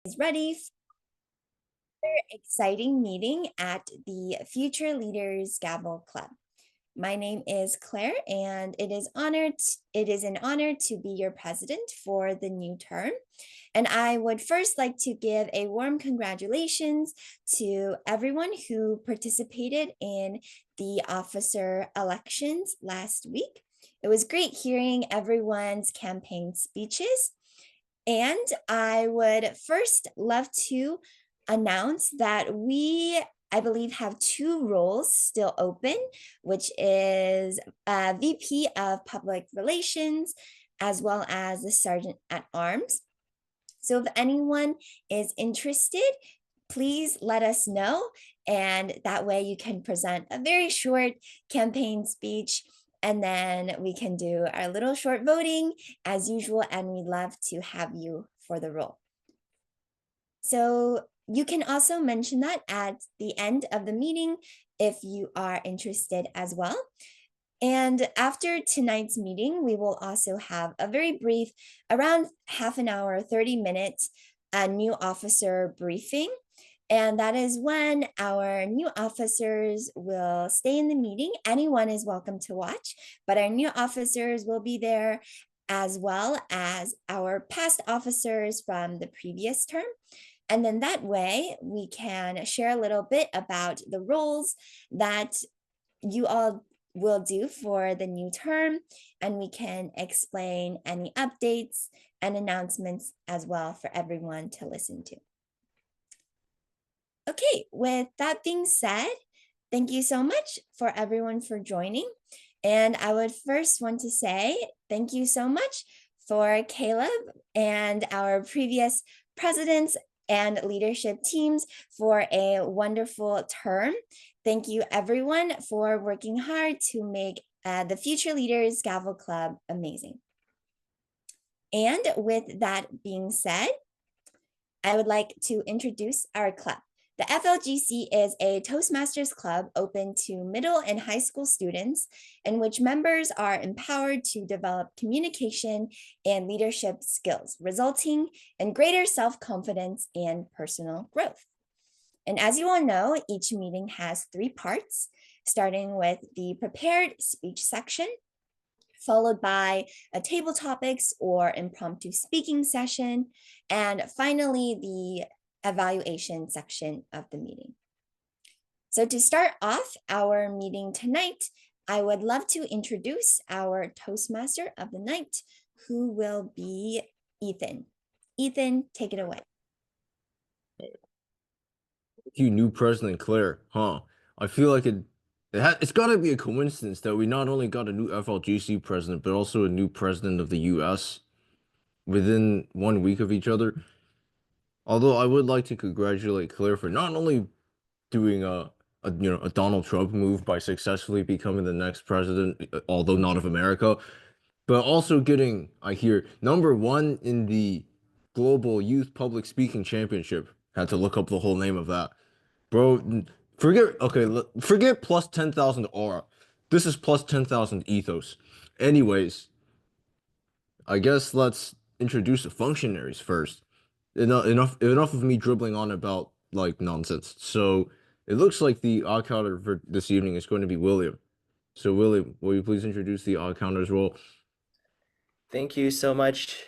Is ready for another exciting meeting at the Future Leaders Gavel Club. My name is Claire, and it is an honor to be your president for the new term. And I would first like to give a warm congratulations to everyone who participated in the officer elections last week. It was great hearing everyone's campaign speeches. And I would first love to announce that I believe, have two roles still open, which is VP of Public Relations, as well as the Sergeant at Arms. So if anyone is interested, please let us know. And that way you can present a very short campaign speech, and then we can do our little short voting as usual, and we'd love to have you for the role. So you can also mention that at the end of the meeting if you are interested as well. And after tonight's meeting, we will also have a very brief, around half an hour, 30 minutes, a new officer briefing. And that is when our new officers will stay in the meeting. Anyone is welcome to watch, but our new officers will be there, as well as our past officers from the previous term. And then that way we can share a little bit about the roles that you all will do for the new term, and we can explain any updates and announcements as well for everyone to listen to. Okay, with that being said, thank you so much for everyone for joining. And I would first want to say thank you so much for Caleb and our previous presidents and leadership teams for a wonderful term. Thank you everyone for working hard to make the Future Leaders Gavel Club amazing. And with that being said, I would like to introduce our club. The FLGC is a Toastmasters club open to middle and high school students, in which members are empowered to develop communication and leadership skills, resulting in greater self-confidence and personal growth. And as you all know, each meeting has 3 parts, starting with the prepared speech section, followed by a table topics or impromptu speaking session, and finally the evaluation section of the meeting. So to start off our meeting tonight, I would love to introduce our Toastmaster of the night, who will be Ethan. Ethan, take it away. You, new President Claire, huh? I feel like it's got to be a coincidence that we not only got a new FLGC president, but also a new president of the U.S. within 1 week of each other. Although I would like to congratulate Claire for not only doing a Donald Trump move by successfully becoming the next president, although not of America, but also getting, I hear, #1 in the Global Youth Public Speaking Championship. Had to look up the whole name of that. Bro, forget plus 10,000 aura. This is plus 10,000 ethos. Anyways, I guess let's introduce the functionaries first. Enough of me dribbling on about like nonsense. So it looks like the odd counter for this evening is going to be William. So William, will you please introduce the odd counters role? Thank you so much,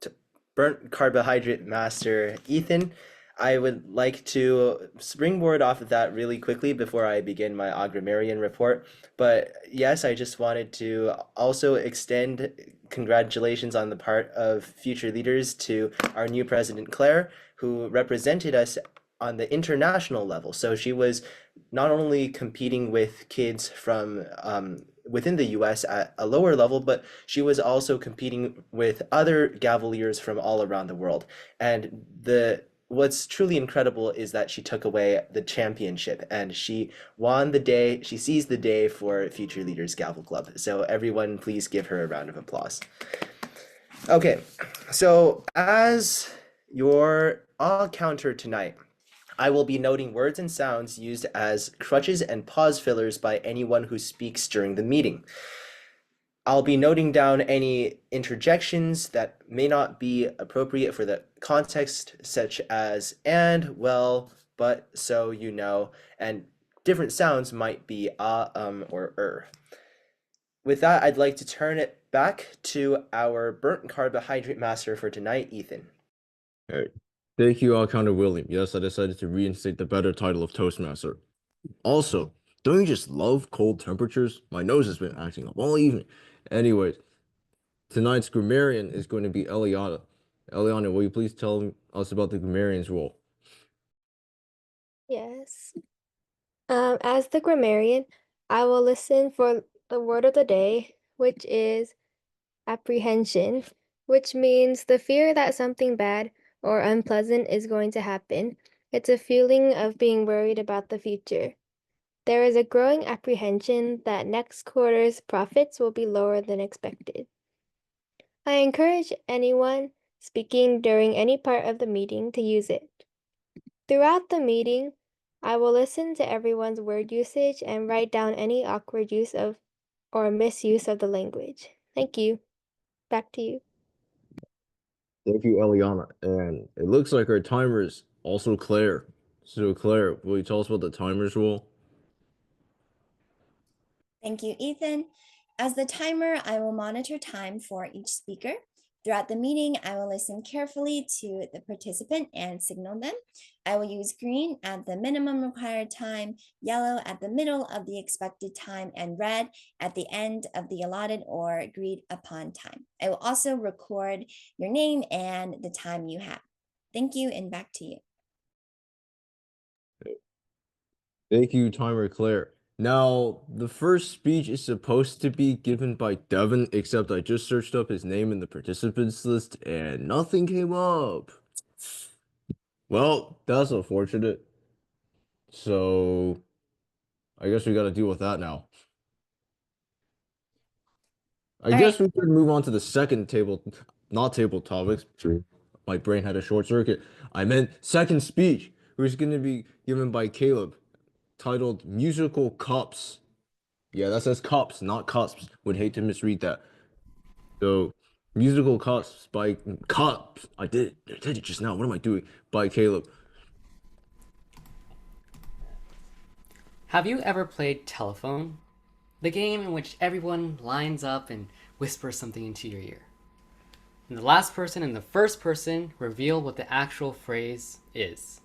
to Burnt Carbohydrate Master Ethan. I would like to springboard off of that really quickly before I begin my Agromarian report. But yes, I just wanted to also extend congratulations on the part of Future Leaders to our new president, Claire, who represented us on the international level. So she was not only competing with kids from within the US at a lower level, but she was also competing with other Gaveliers from all around the world. And what's truly incredible is that she took away the championship and she won the day, she seized the day for Future Leaders Gavel Club. So everyone please give her a round of applause. Okay, so as your all counter tonight, I will be noting words and sounds used as crutches and pause fillers by anyone who speaks during the meeting. I'll be noting down any interjections that may not be appropriate for the context, such as and, well, but, so, and different sounds might be or With that, I'd like to turn it back to our burnt carbohydrate master for tonight, Ethan. All right. Thank you, Alexander William. Yes, I decided to reinstate the better title of Toastmaster. Also, don't you just love cold temperatures? My nose has been acting up all evening. Anyways, tonight's grammarian is going to be Eliana. Eliana, will you please tell us about the grammarian's role? Yes. As the grammarian, I will listen for the word of the day, which is apprehension, which means the fear that something bad or unpleasant is going to happen. It's a feeling of being worried about the future. There is a growing apprehension that next quarter's profits will be lower than expected. I encourage anyone speaking during any part of the meeting to use it. Throughout the meeting, I will listen to everyone's word usage and write down any awkward use of or misuse of the language. Thank you. Back to you. Thank you, Eliana. And it looks like our timer is also Claire. So, Claire, will you tell us about the timer's role? Thank you, Ethan. As the timer, I will monitor time for each speaker. Throughout the meeting, I will listen carefully to the participant and signal them. I will use green at the minimum required time, yellow at the middle of the expected time, and red at the end of the allotted or agreed upon time. I will also record your name and the time you have. Thank you, and back to you. Thank you, timer Claire. Now, the first speech is supposed to be given by Devin, except I just searched up his name in the participants list and nothing came up. Well, that's unfortunate. So, I guess we got to deal with that now. I All guess right. we could move on to the second table, not table topics. My brain had a short circuit. I meant second speech, which is going to be given by Caleb, titled Musical Cups. Yeah, that says cups, not cusps. Would hate to misread that. So, Musical Cups by Cups. I did it just now. What am I doing? By Caleb. Have you ever played Telephone? The game in which everyone lines up and whispers something into your ear. And the last person and the first person reveal what the actual phrase is.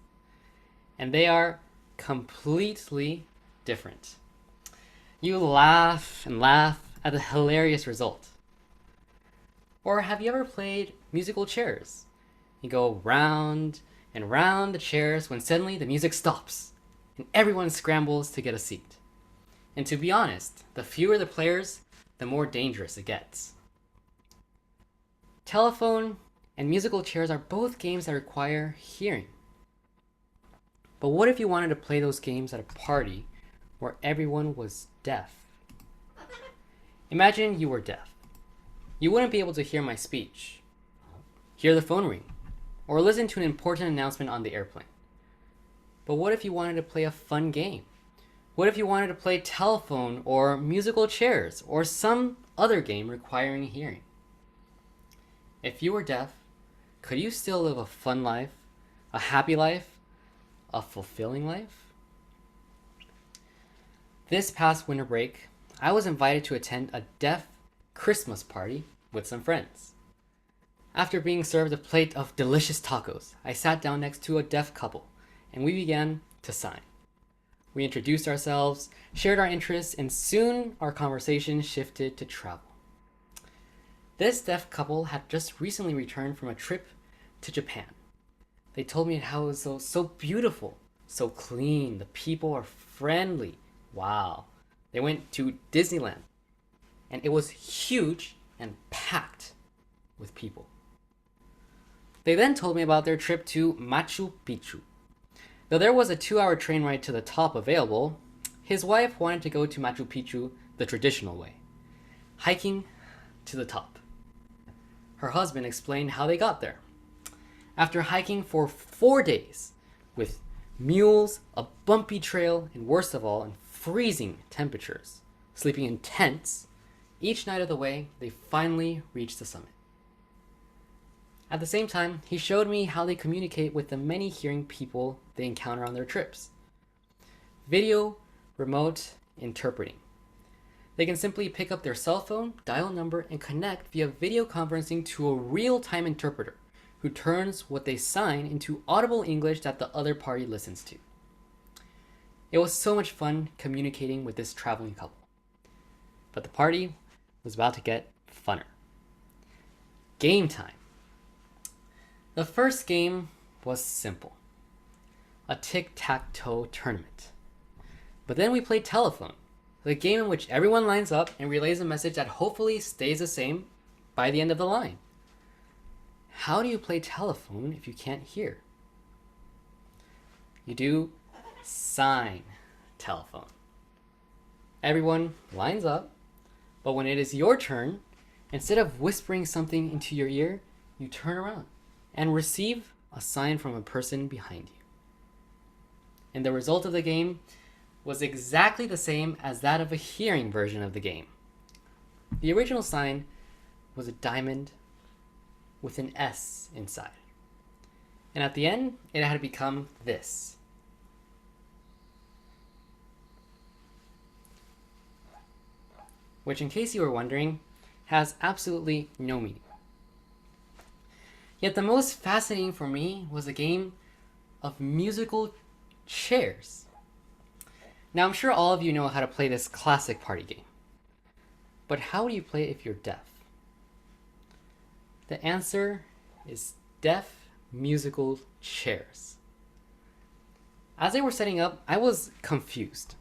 And they are completely different. You laugh and laugh at the hilarious result. Or have you ever played musical chairs? You go round and round the chairs when suddenly the music stops and everyone scrambles to get a seat. And to be honest, the fewer the players, the more dangerous it gets. Telephone and musical chairs are both games that require hearing. But what if you wanted to play those games at a party where everyone was deaf? Imagine you were deaf. You wouldn't be able to hear my speech, hear the phone ring, or listen to an important announcement on the airplane. But what if you wanted to play a fun game? What if you wanted to play telephone or musical chairs or some other game requiring hearing? If you were deaf, could you still live a fun life, a happy life, a fulfilling life? This past winter break, I was invited to attend a deaf Christmas party with some friends. After being served a plate of delicious tacos, I sat down next to a deaf couple and we began to sign. We introduced ourselves, shared our interests, and soon our conversation shifted to travel. This deaf couple had just recently returned from a trip to Japan. They told me how it was so beautiful, so clean, the people are friendly. Wow. They went to Disneyland, and it was huge and packed with people. They then told me about their trip to Machu Picchu. Though there was a 2-hour train ride to the top available, his wife wanted to go to Machu Picchu the traditional way, hiking to the top. Her husband explained how they got there. After hiking for 4 days with mules, a bumpy trail, and worst of all, in freezing temperatures, sleeping in tents, Each night of the way, they finally reached the summit. At the same time, he showed me how they communicate with the many hearing people they encounter on their trips. Video remote interpreting. They can simply pick up their cell phone, dial a number, and connect via video conferencing to a real-time interpreter who turns what they sign into audible English that the other party listens to. It was so much fun communicating with this traveling couple. But the party was about to get funner. Game time. The first game was simple. A tic-tac-toe tournament. But then we played telephone, the game in which everyone lines up and relays a message that hopefully stays the same by the end of the line. How do you play telephone if you can't hear? You do sign telephone. Everyone lines up, but when it is your turn, instead of whispering something into your ear, you turn around and receive a sign from a person behind you. And the result of the game was exactly the same as that of a hearing version of the game. The original sign was a diamond with an S inside. And at the end, it had become this. Which, in case you were wondering, has absolutely no meaning. Yet the most fascinating for me was a game of musical chairs. Now, I'm sure all of you know how to play this classic party game. But how do you play it if you're deaf? The answer is deaf musical chairs. As they were setting up, I was confused.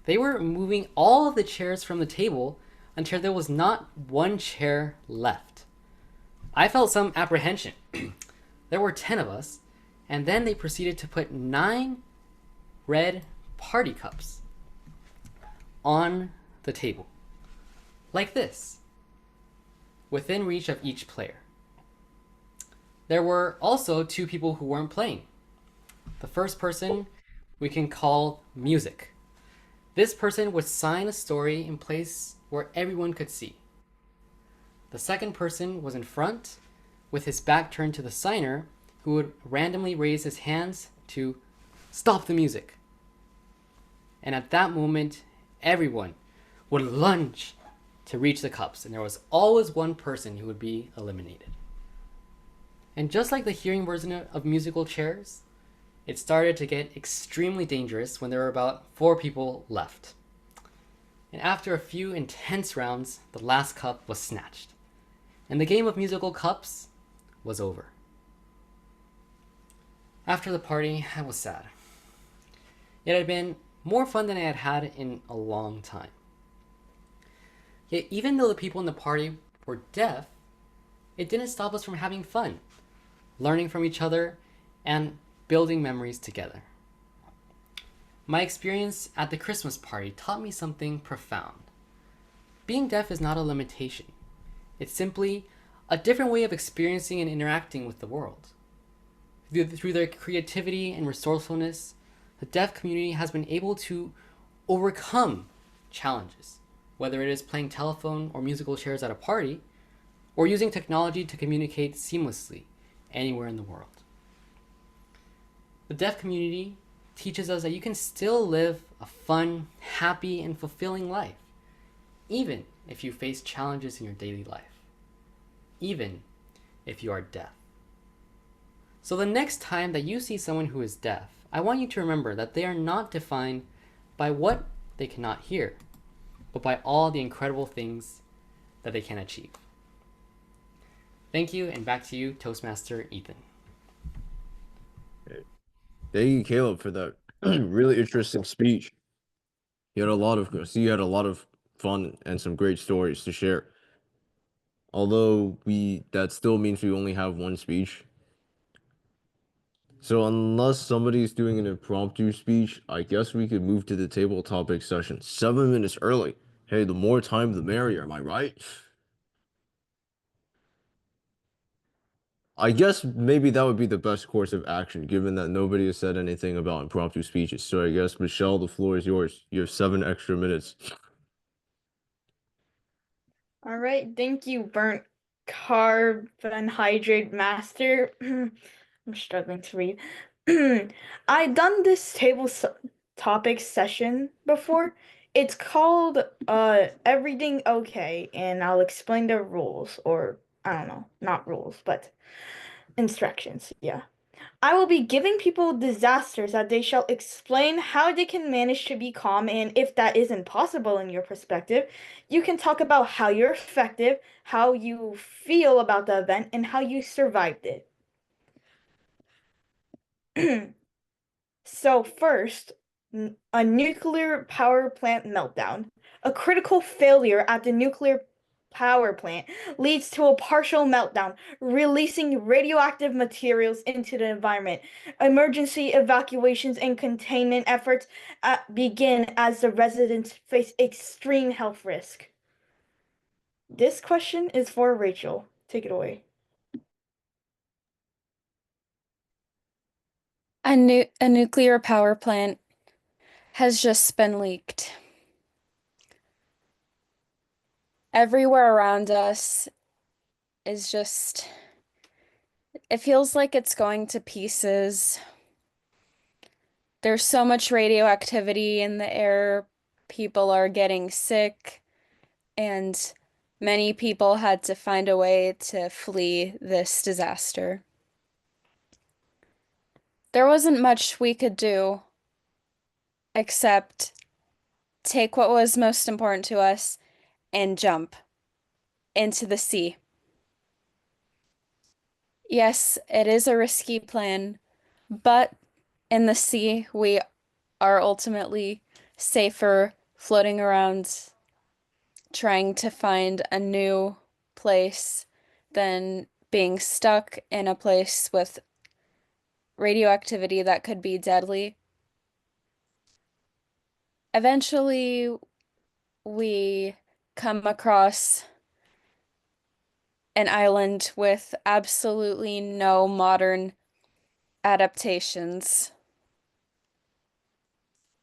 They were moving all of the chairs from the table until there was not one chair left. I felt some apprehension. There were 10 of us, and then they proceeded to put 9 red party cups on the table, like this, within reach of each player. There were also 2 people who weren't playing. The first person we can call music. This person would sign a story in place where everyone could see. The second person was in front with his back turned to the signer, who would randomly raise his hands to stop the music. And at that moment, everyone would lunge to reach the cups, and there was always one person who would be eliminated. And just like the hearing version of musical chairs, it started to get extremely dangerous when there were about 4 people left. And after a few intense rounds, the last cup was snatched, and the game of musical cups was over. After the party, I was sad. It had been more fun than I had had in a long time. Yet even though the people in the party were deaf, it didn't stop us from having fun, learning from each other, and building memories together. My experience at the Christmas party taught me something profound. Being deaf is not a limitation. It's simply a different way of experiencing and interacting with the world. Through their creativity and resourcefulness, the deaf community has been able to overcome challenges, whether it is playing telephone or musical chairs at a party, or using technology to communicate seamlessly anywhere in the world. The deaf community teaches us that you can still live a fun, happy, and fulfilling life, even if you face challenges in your daily life, even if you are deaf. So the next time that you see someone who is deaf, I want you to remember that they are not defined by what they cannot hear, but by all the incredible things that they can achieve. Thank you, and back to you, Toastmaster Ethan. Thank you, Caleb, for that really interesting speech. You had a lot of fun and some great stories to share. Although that still means we only have one speech. So unless somebody's doing an impromptu speech, I guess we could move to the table topic session 7 minutes early. Hey, the more time, the merrier, am I right? I guess maybe that would be the best course of action, given that nobody has said anything about impromptu speeches. So I guess, Michelle, the floor is yours. You have 7 extra minutes. All right, thank you, burnt carbohydrate master. I'm struggling to read. I've done this topic session before. It's called Everything Okay, and I'll explain the rules, or I don't know, not rules, but instructions. Yeah. I will be giving people disasters that they shall explain how they can manage to be calm, and if that isn't possible in your perspective, you can talk about how you're effective, how you feel about the event, and how you survived it. So first, a nuclear power plant meltdown. A critical failure at the nuclear power plant leads to a partial meltdown, releasing radioactive materials into the environment. Emergency evacuations and containment efforts begin as the residents face extreme health risk. This question is for Rachel. Take it away. A nuclear power plant has just been leaked. Everywhere around us is just, it feels like it's going to pieces. There's so much radioactivity in the air. People are getting sick, and many people had to find a way to flee this disaster. There wasn't much we could do except take what was most important to us and jump into the sea. Yes, it is a risky plan, but in the sea, we are ultimately safer floating around trying to find a new place than being stuck in a place with radioactivity that could be deadly. Eventually, we come across an island with absolutely no modern adaptations.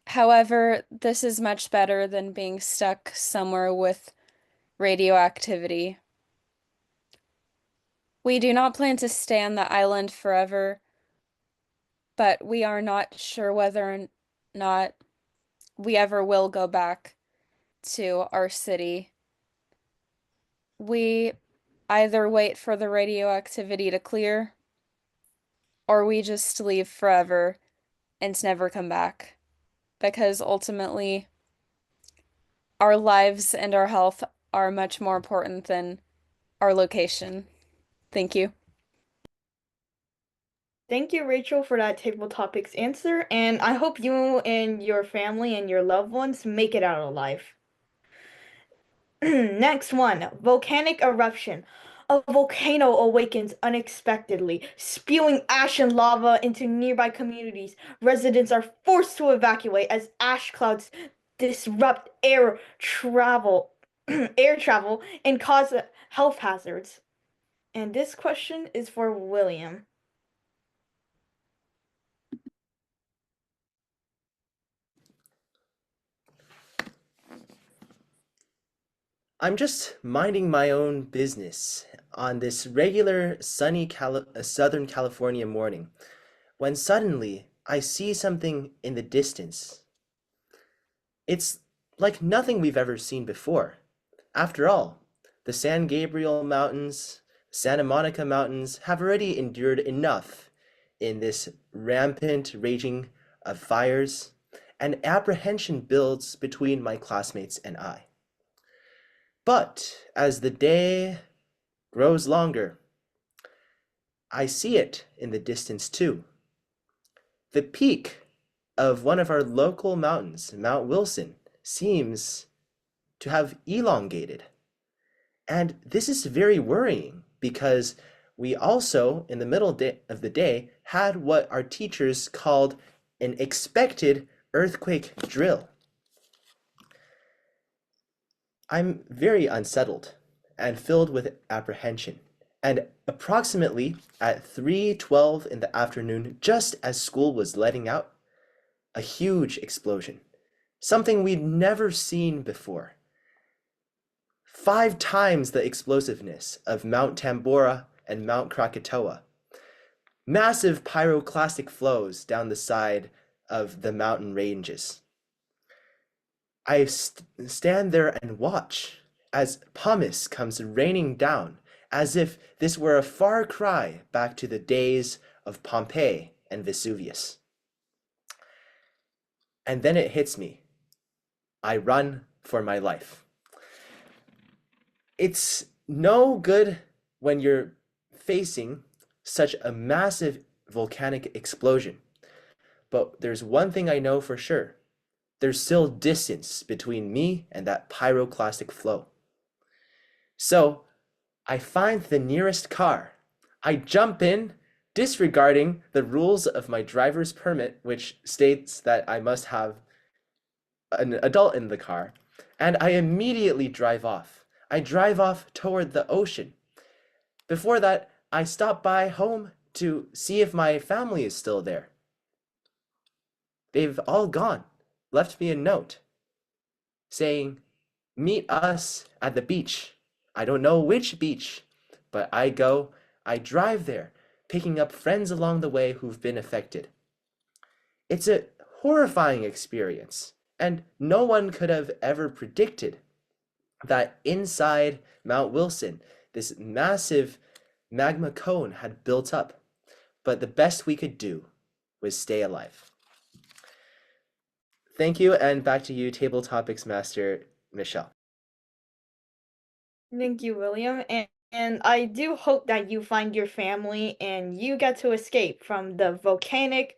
However, this is much better than being stuck somewhere with radioactivity. We do not plan to stay on the island forever, but we are not sure whether or not we ever will go back to our city. We either wait for the radioactivity to clear, or we just leave forever and never come back, because ultimately our lives and our health are much more important than our location. Thank you. Thank you, Rachel, for that table topics answer, and I hope you and your family and your loved ones make it out alive. Next one, volcanic eruption. A volcano awakens unexpectedly, spewing ash and lava into nearby communities. Residents are forced to evacuate as ash clouds disrupt air travel, and cause health hazards. And this question is for William. I'm just minding my own business on this regular sunny Southern California morning when suddenly I see something in the distance. It's like nothing we've ever seen before. After all, the San Gabriel Mountains, Santa Monica Mountains have already endured enough in this rampant raging of fires, and apprehension builds between my classmates and I. But as the day grows longer, I see it in the distance too. The peak of one of our local mountains, Mount Wilson, seems to have elongated. And this is very worrying because we also, in the middle of the day, had what our teachers called an expected earthquake drill. I'm very unsettled and filled with apprehension. And approximately at 3:12 in the afternoon, just as school was letting out, a huge explosion, something we'd never seen before. 5 times the explosiveness of Mount Tambora and Mount Krakatoa. Massive pyroclastic flows down the side of the mountain ranges. I stand there and watch as pumice comes raining down, as if this were a far cry back to the days of Pompeii and Vesuvius. And then it hits me. I run for my life. It's no good when you're facing such a massive volcanic explosion. But there's one thing I know for sure. There's still distance between me and that pyroclastic flow. So I find the nearest car. I jump in, disregarding the rules of my driver's permit, which states that I must have an adult in the car, and I immediately drive off. I drive off toward the ocean. Before that, I stop by home to see if my family is still there. They've all gone, left me a note saying, "Meet us at the beach." I don't know which beach, but I drive there, picking up friends along the way who've been affected. It's a horrifying experience, and no one could have ever predicted that inside Mount Wilson, this massive magma cone had built up. But the best we could do was stay alive. Thank you, and back to you, Table Topics Master Michelle. Thank you, William. And I do hope that you find your family and you get to escape from the volcanic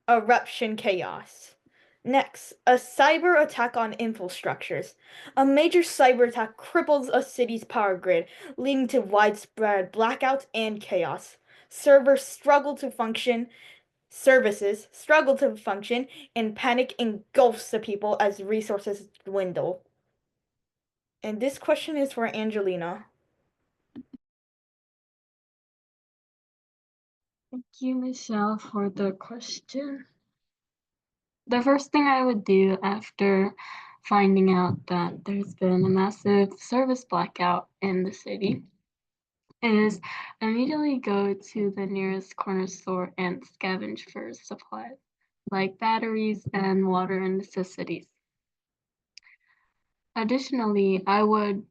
eruption chaos. Next, a cyber attack on infrastructures. A major cyber attack cripples a city's power grid, leading to widespread blackouts and chaos. Services struggle to function, and panic engulfs the people as resources dwindle. And this question is for Angelina. Thank you, Michelle, for the question. The first thing I would do after finding out that there's been a massive service blackout in the city is immediately go to the nearest corner store and scavenge for supplies like batteries and water and necessities. Additionally, I would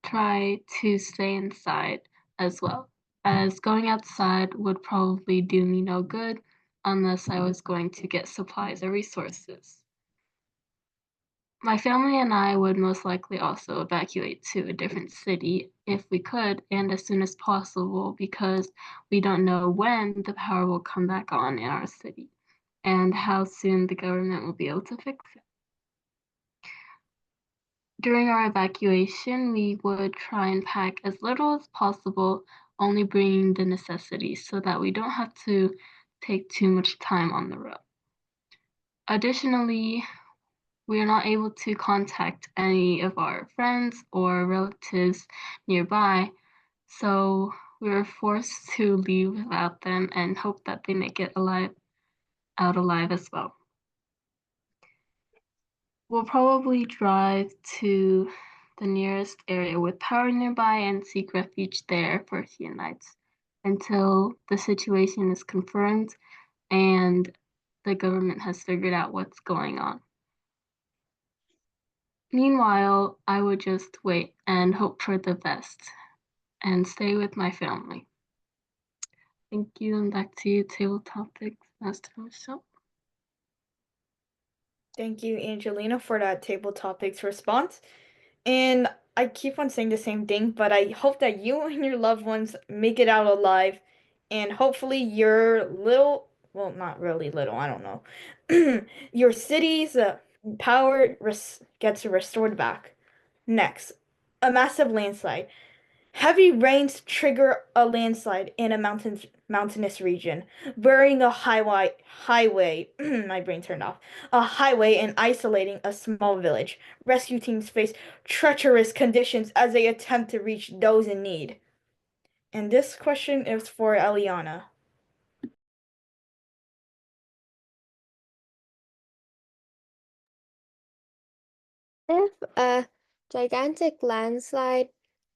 try to stay inside as well, as going outside would probably do me no good unless I was going to get supplies or resources. My family and I would most likely also evacuate to a different city if we could, and as soon as possible, because we don't know when the power will come back on in our city and how soon the government will be able to fix it. During our evacuation, we would try and pack as little as possible, only bringing the necessities so that we don't have to take too much time on the road. Additionally, we are not able to contact any of our friends or relatives nearby, so we were forced to leave without them and hope that they make it out alive as well. We'll probably drive to the nearest area with power nearby and seek refuge there for a few nights until the situation is confirmed and the government has figured out what's going on. Meanwhile, I would just wait and hope for the best and stay with my family. Thank you, and back to you, Table Topics, Master Michelle. Thank you, Angelina, for that table topics response. And I keep on saying the same thing, but I hope that you and your loved ones make it out alive. And hopefully your little, well, not really little, I don't know. Your city's power gets restored back. Next, a massive landslide. Heavy rains trigger a landslide in a mountainous region, burying a highway, my brain turned off, a highway and isolating a small village. Rescue teams face treacherous conditions as they attempt to reach those in need. And this question is for Eliana. If gigantic landslide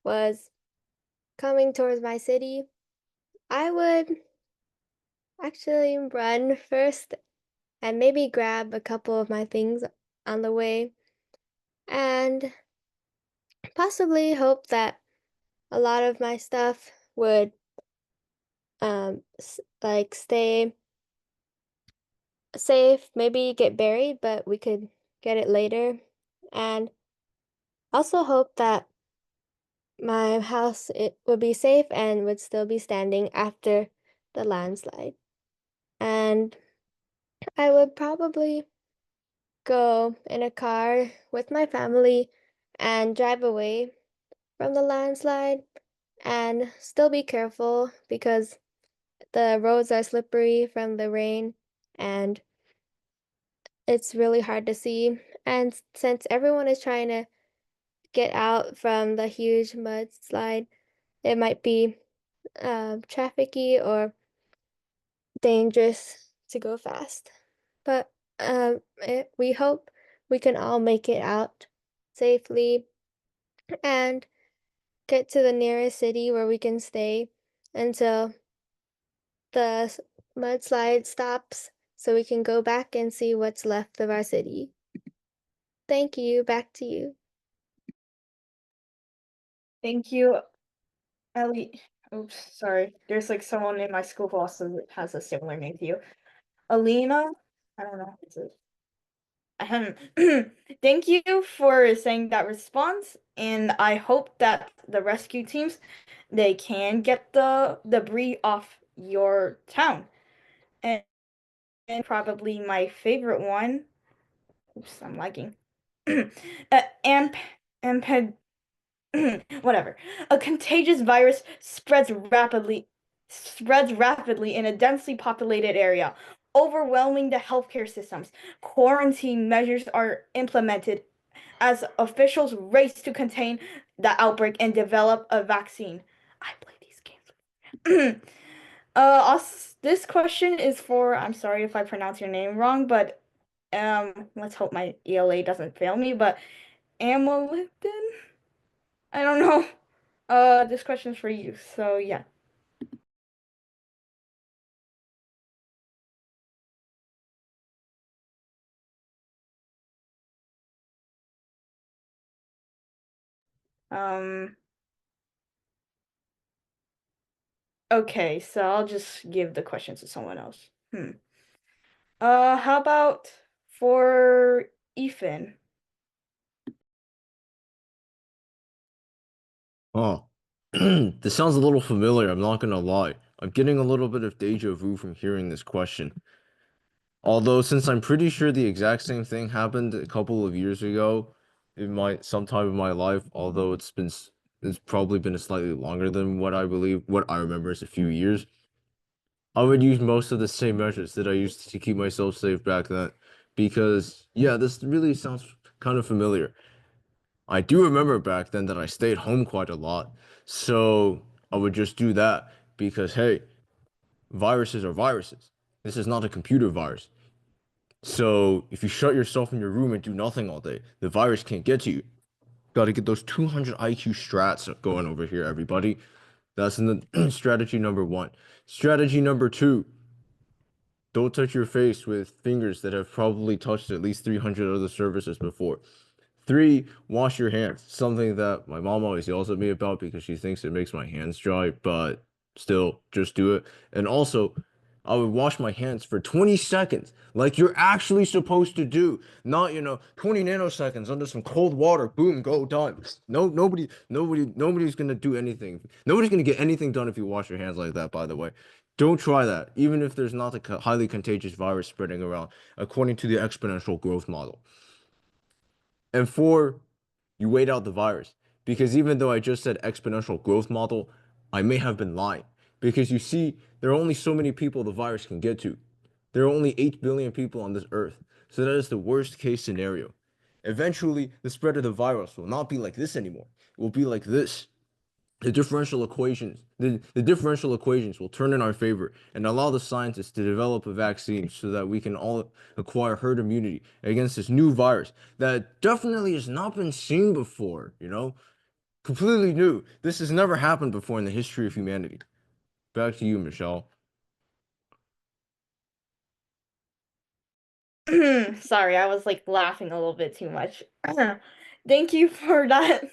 was coming towards my city, I would actually run first and maybe grab a couple of my things on the way and possibly hope that a lot of my stuff would like stay safe, maybe get buried, but we could get it later. And also hope that my house it would be safe and would still be standing after the landslide. And I would probably go in a car with my family and drive away from the landslide and still be careful because the roads are slippery from the rain and it's really hard to see. And since everyone is trying to get out from the huge mudslide, it might be trafficy or dangerous to go fast. But we hope we can all make it out safely and get to the nearest city where we can stay until the mudslide stops so we can go back and see what's left of our city. Thank you. Back to you. Thank you, Ellie. Oops, sorry. There's like someone in my school who also has a similar name to you. Alina? I don't know. Is it? Ahem. Thank you for saying that response, and I hope that the rescue teams they can get the debris off your town. And probably my favorite one. Oops, I'm lagging. Amp, amped, whatever. A contagious virus spreads rapidly in a densely populated area, overwhelming the healthcare systems. Quarantine measures are implemented as officials race to contain the outbreak and develop a vaccine. I play these games. This question is for, I'm sorry if I pronounce your name wrong, but let's hope my ELA doesn't fail me, but Amalipton? I don't know. This question is for you, so yeah. Um, okay, so I'll just give the question to someone else. How about for Ethan? Oh, this sounds a little familiar, I'm not gonna lie. I'm getting a little bit of deja vu from hearing this question. Although, since I'm pretty sure the exact same thing happened a couple of years ago, sometime in my life, although it's probably been a slightly longer than what I remember is a few years. I would use most of the same measures that I used to keep myself safe back then, because yeah, this really sounds kind of familiar. I do remember back then that I stayed home quite a lot, so I would just do that because hey, viruses are viruses. This is not a computer virus. So if you shut yourself in your room and do nothing all day, the virus can't get to you. Got to get those 200 IQ strats going over here, everybody. That's in the strategy number one. Strategy number two, don't touch your face with fingers that have probably touched at least 300 other surfaces before. Three, wash your hands. Something that my mom always yells at me about because she thinks it makes my hands dry, but still, just do it. And also, I would wash my hands for 20 seconds, like you're actually supposed to do. Not, 20 nanoseconds under some cold water, boom, go done. No, nobody's gonna do anything. Nobody's gonna get anything done if you wash your hands like that, by the way. Don't try that, even if there's not a highly contagious virus spreading around, according to the exponential growth model. And four, you wait out the virus. Because even though I just said exponential growth model, I may have been lying. Because you see, there are only so many people the virus can get to. There are only 8 billion people on this earth. So that is the worst case scenario. Eventually, the spread of the virus will not be like this anymore. It will be like this. the differential equations will turn in our favor and allow the scientists to develop a vaccine so that we can all acquire herd immunity against this new virus that definitely has not been seen before, completely new. This has never happened before in the history of humanity. Back to you, Michelle. Sorry, I was like laughing a little bit too much. Thank you for that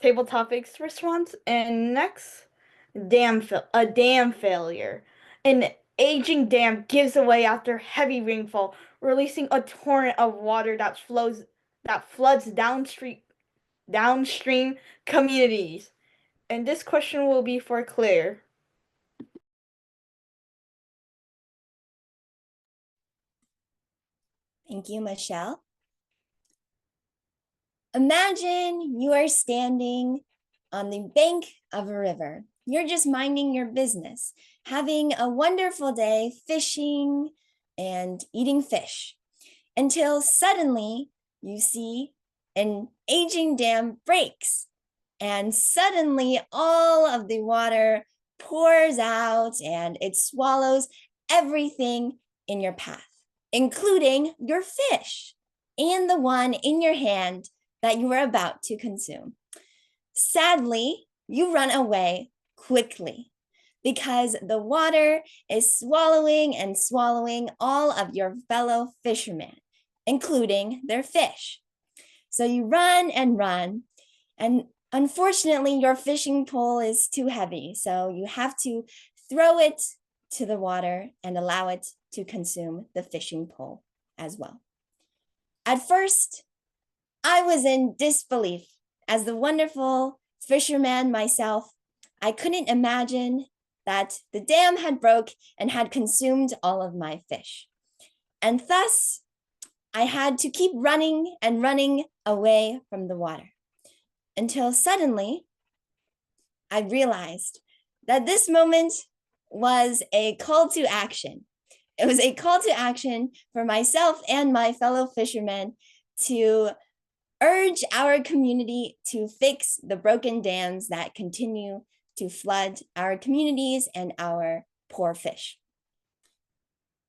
table topics response. And next, a dam failure. An aging dam gives away after heavy rainfall, releasing a torrent of water that floods downstream communities. And this question will be for Claire. Thank you, Michelle. Imagine you are standing on the bank of a river. You're just minding your business, having a wonderful day fishing and eating fish, until suddenly you see an aging dam breaks, and suddenly all of the water pours out and it swallows everything in your path, including your fish and the one in your hand that you were about to consume. Sadly, you run away quickly because the water is swallowing and swallowing all of your fellow fishermen, including their fish. So you run and run, and unfortunately, your fishing pole is too heavy, so you have to throw it to the water and allow it to consume the fishing pole as well. At first, I was in disbelief. As the wonderful fisherman myself, I couldn't imagine that the dam had broke and had consumed all of my fish. And thus, I had to keep running and running away from the water until suddenly I realized that this moment was a call to action. It was a call to action for myself and my fellow fishermen to urge our community to fix the broken dams that continue to flood our communities and our poor fish.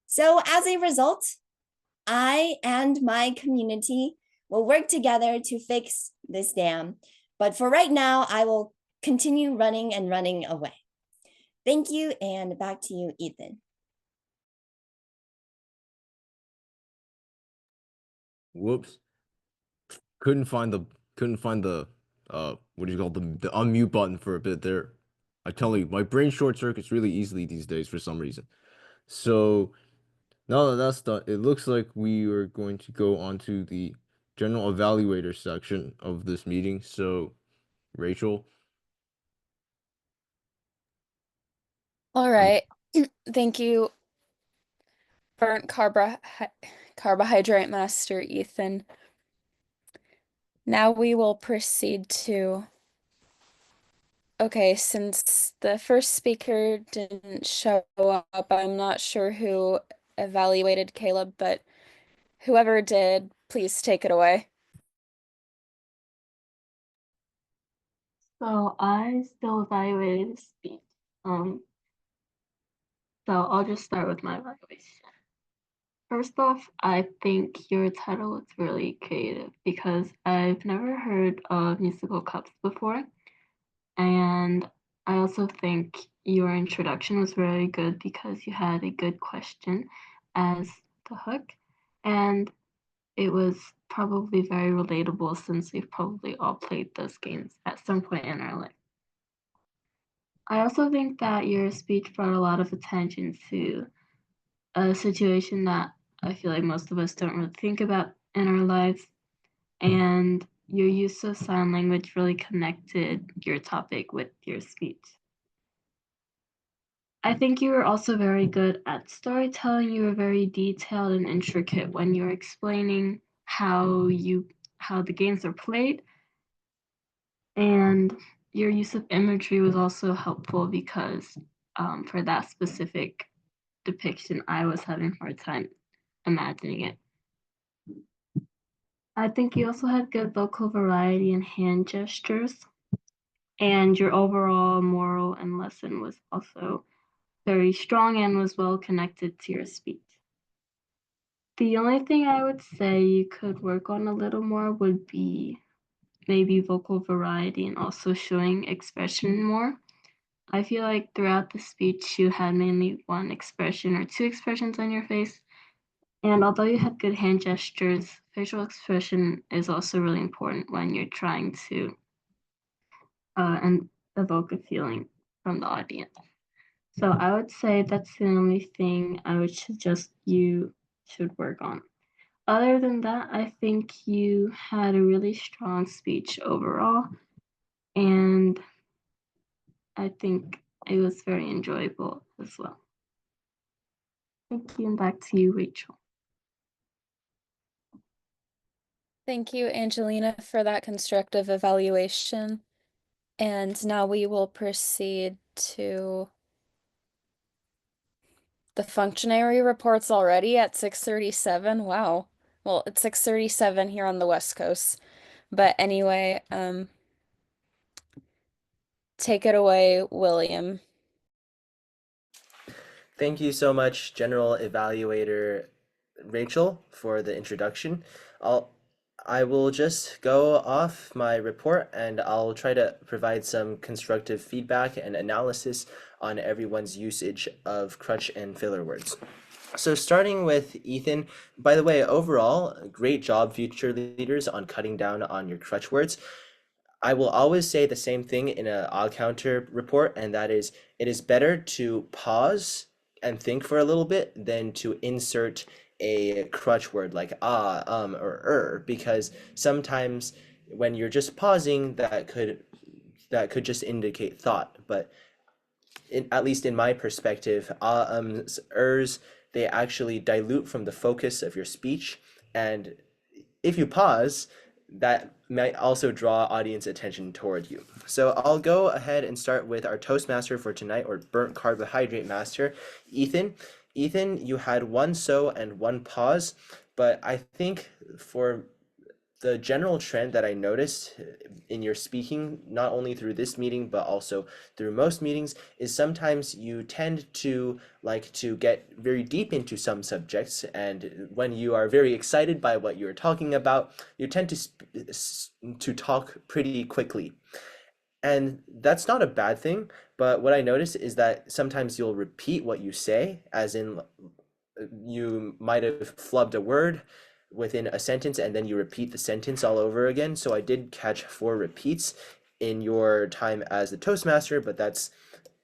So as a result, I and my community will work together to fix this dam. But for right now, I will continue running and running away. Thank you, and back to you, Ethan. Whoops. Couldn't find the what do you call the unmute button for a bit there. I tell you, my brain short circuits really easily these days for some reason. So now that that's done, it looks like we are going to go on to the general evaluator section of this meeting. So, Rachel. All right. Thank you, burnt carbohydrate master Ethan. Now we will proceed to. Okay, since the first speaker didn't show up, I'm not sure who evaluated Caleb, but whoever did, please take it away. So I still evaluated his speech. So I'll just start with my evaluation. First off, I think your title was really creative because I've never heard of musical cups before. And I also think your introduction was very good because you had a good question as the hook. And it was probably very relatable since we've probably all played those games at some point in our life. I also think that your speech brought a lot of attention to a situation that I feel like most of us don't really think about in our lives. And your use of sign language really connected your topic with your speech. I think you were also very good at storytelling. You were very detailed and intricate when you were explaining how the games are played. And your use of imagery was also helpful because for that specific depiction, I was having a hard time imagining it. I think you also had good vocal variety and hand gestures. And your overall moral and lesson was also very strong and was well connected to your speech. The only thing I would say you could work on a little more would be maybe vocal variety and also showing expression more. I feel like throughout the speech you had mainly one expression or two expressions on your face. And although you had good hand gestures, facial expression is also really important when you're trying to and evoke a feeling from the audience. So I would say that's the only thing I would suggest you should work on. Other than that, I think you had a really strong speech overall, and I think it was very enjoyable as well. Thank you, and back to you, Rachel. Thank you, Angelina, for that constructive evaluation. And now we will proceed to the functionary reports already at 6:37. Wow. Well, it's 6:37 here on the West Coast. But anyway, take it away, William. Thank you so much, General Evaluator Rachel, for the introduction. I will just go off my report and I'll try to provide some constructive feedback and analysis on everyone's usage of crutch and filler words. So starting with Ethan, by the way, overall, great job, future leaders, on cutting down on your crutch words. I will always say the same thing in an odd counter report, and that is, it is better to pause and think for a little bit than to insert a crutch word like or because sometimes when you're just pausing, that could just indicate thought. But at least in my perspective, ers, they actually dilute from the focus of your speech, and if you pause, that might also draw audience attention toward you. So I'll go ahead and start with our Toastmaster for tonight, or burnt carbohydrate master, Ethan. Ethan, you had one so and one pause, but I think for the general trend that I noticed in your speaking, not only through this meeting, but also through most meetings, is sometimes you tend to like to get very deep into some subjects. And when you are very excited by what you're talking about, you tend to talk pretty quickly. And that's not a bad thing, but what I notice is that sometimes you'll repeat what you say, as in you might have flubbed a word within a sentence and then you repeat the sentence all over again. So I did catch 4 repeats in your time as the Toastmaster, but that's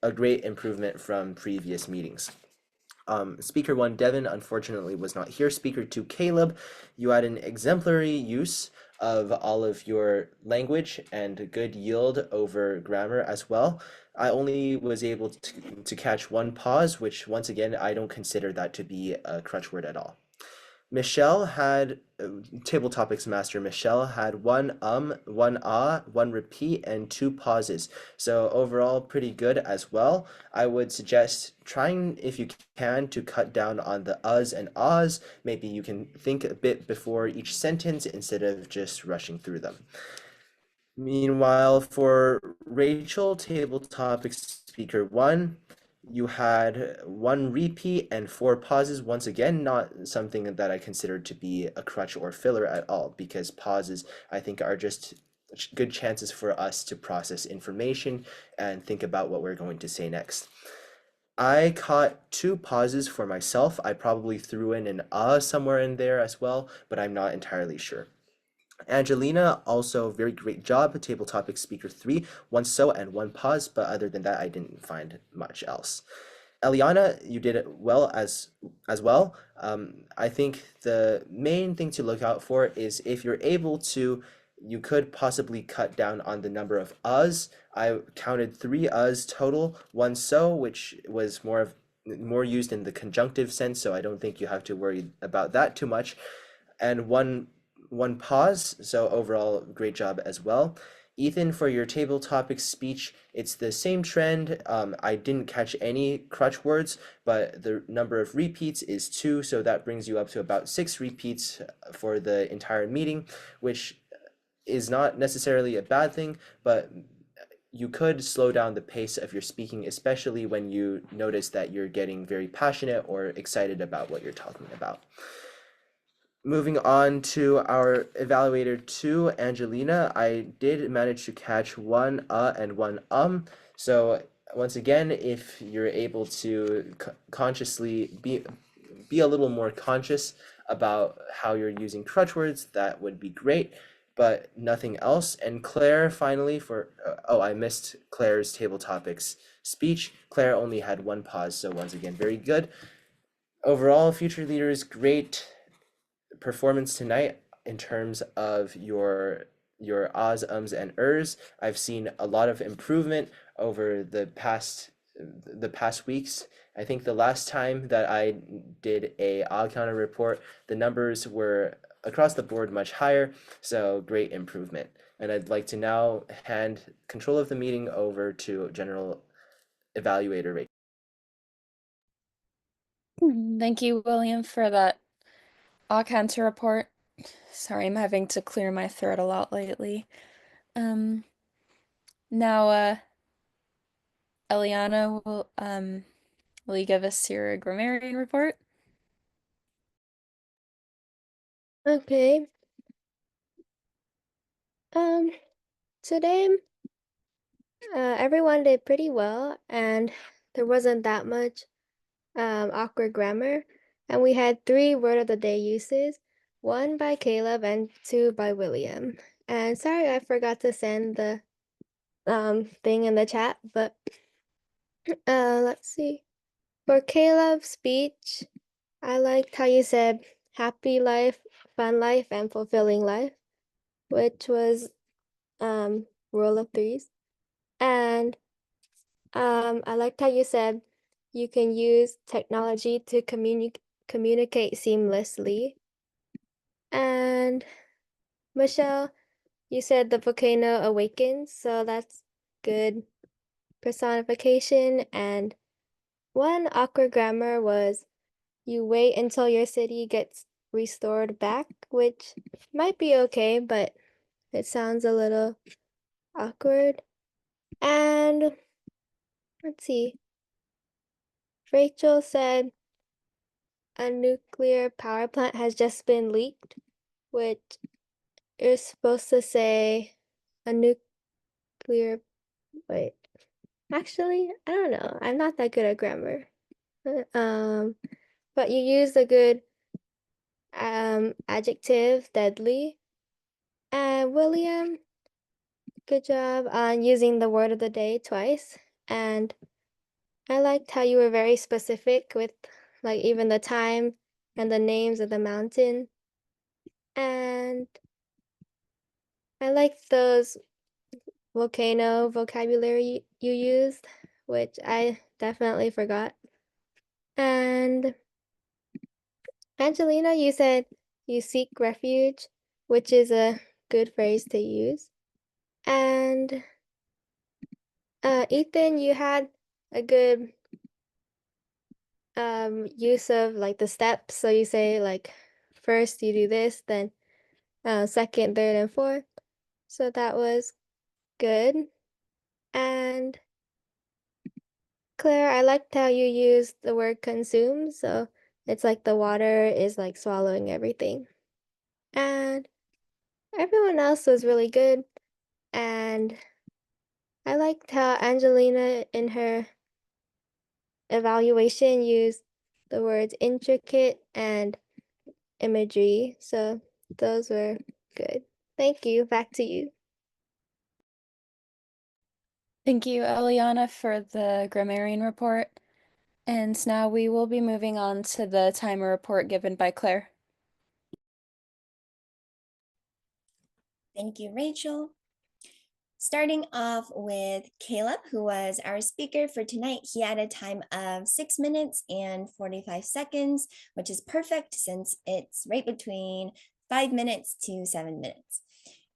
a great improvement from previous meetings. Speaker 1, Devin, unfortunately was not here. Speaker 2, Caleb, you had an exemplary use of all of your language and good yield over grammar as well. I only was able to catch 1 pause, which once again, I don't consider that to be a crutch word at all. Michelle had, table topics master, Michelle had 1 1 1 repeat, and 2 pauses. So overall, pretty good as well. I would suggest trying, if you can, to cut down on the uhs and ahs. Maybe you can think a bit before each sentence instead of just rushing through them. Meanwhile, for Rachel, table topics speaker 1, you had 1 repeat and 4 pauses. Once again, not something that I consider to be a crutch or filler at all, because pauses, I think, are just good chances for us to process information and think about what we're going to say next. I caught 2 pauses for myself. I probably threw in an somewhere in there as well, but I'm not entirely sure. Angelina, also very great job. Table topic speaker 3, 1 so and 1 pause, but other than that, I didn't find much else. Eliana, you did it well as well. I think the main thing to look out for is if you're able to, you could possibly cut down on the number of uhs. I counted 3 uhs total, 1 so, which was more used in the conjunctive sense, so I don't think you have to worry about that too much, and one pause. So overall, great job as well. Ethan, for your table topic speech, it's the same trend. I didn't catch any crutch words, but the number of repeats is 2, so that brings you up to about 6 repeats for the entire meeting, which is not necessarily a bad thing, but you could slow down the pace of your speaking, especially when you notice that you're getting very passionate or excited about what you're talking about. Moving on to our evaluator 2, Angelina, I did manage to catch one and one So once again, if you're able to consciously be a little more conscious about how you're using crutch words, that would be great, but nothing else. And Claire, finally, I missed Claire's table topics speech. Claire only had one pause, so once again, very good. Overall, Future Leaders, great performance tonight in terms of your ahs, ums, and ers. I've seen a lot of improvement over the past weeks. I think the last time that I did a counter report, the numbers were across the board much higher, so great improvement. And I'd like to now hand control of the meeting over to General Evaluator Rachel. Thank you, William, for that counter report. Sorry, I'm having to clear my throat a lot lately. Now, Eliana, will you give us your grammarian report? Okay. Today, everyone did pretty well, and there wasn't that much awkward grammar. And we had 3 word of the day uses, 1 by Caleb and 2 by William. And sorry, I forgot to send the thing in the chat, but let's see. For Caleb's speech, I liked how you said happy life, fun life, and fulfilling life, which was rule of 3s. And I liked how you said you can use technology to communicate seamlessly. And Michelle, you said the volcano awakens, so that's good personification. And one awkward grammar was you wait until your city gets restored back, which might be okay, but it sounds a little awkward. And let's see. Rachel said a nuclear power plant has just been leaked, which is supposed to say a nuclear. Wait, actually, I don't know. I'm not that good at grammar. But you used a good adjective, deadly. And William, good job on using the word of the day twice. And I liked how you were very specific with like even the time and the names of the mountain. And I liked those volcano vocabulary you used, which I definitely forgot. And Angelina, you said you seek refuge, which is a good phrase to use. And Ethan, you had a good use of like the steps. So you say like first you do this, then second, third, and fourth. So that was good. And Claire, I liked how you used the word consume. So it's like the water is like swallowing everything. And everyone else was really good. And I liked how Angelina in her evaluation used the words intricate and imagery. So those were good. Thank you. Back to you. Thank you, Eliana, for the grammarian report. And now we will be moving on to the timer report given by Claire. Thank you, Rachel. Starting off with Caleb, who was our speaker for tonight. He had a time of 6 minutes and 45 seconds, which is perfect since it's right between 5 minutes to 7 minutes.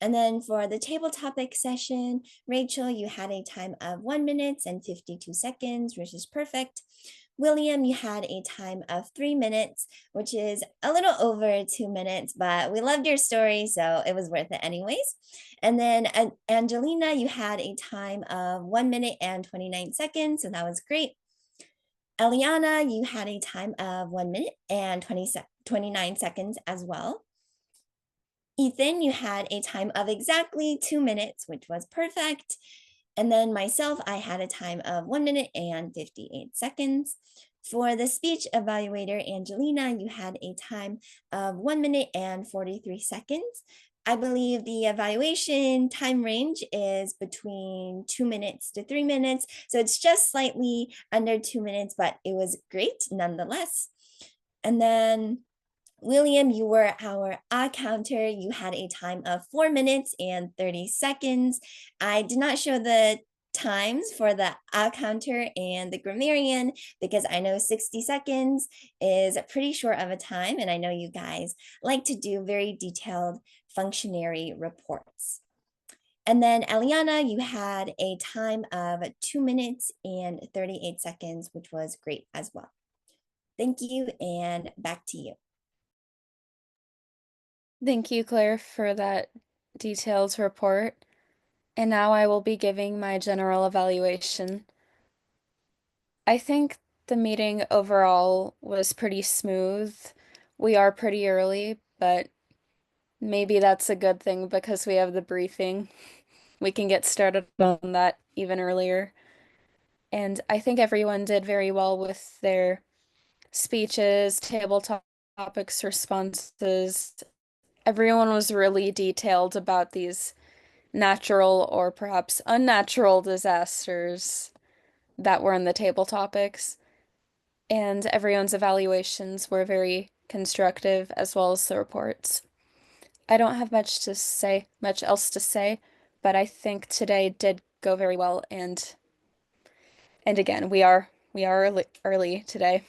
And then for the table topic session, Rachel, you had a time of 1 minute and 52 seconds, which is perfect. William, you had a time of 3 minutes, which is a little over 2 minutes, but we loved your story, so it was worth it anyways. And then Angelina, you had a time of 1 minute and 29 seconds, so that was great. Eliana, you had a time of 1 minute and 29 seconds as well. Ethan, you had a time of exactly 2 minutes, which was perfect. And then myself, I had a time of 1 minute and 58 seconds. For the speech evaluator, Angelina, you had a time of 1 minute and 43 seconds. I believe the evaluation time range is between 2 minutes to 3 minutes. So it's just slightly under 2 minutes, but it was great nonetheless. And then William, you were our counter. You had a time of 4 minutes and 30 seconds. I did not show the times for the counter and the grammarian because I know 60 seconds is pretty short of a time, and I know you guys like to do very detailed functionary reports. And then Eliana, you had a time of 2 minutes and 38 seconds, which was great as well. Thank you, and back to you. Thank you, Claire, for that detailed report. And now I will be giving my general evaluation. I think the meeting overall was pretty smooth. We are pretty early, but maybe that's a good thing because we have the briefing. We can get started on that even earlier. And I think everyone did very well with their speeches, table topics, responses. Everyone was really detailed about these natural or perhaps unnatural disasters that were in the table topics. And everyone's evaluations were very constructive as well as the reports. I don't have much else to say, but I think today did go very well, and again, we are early today.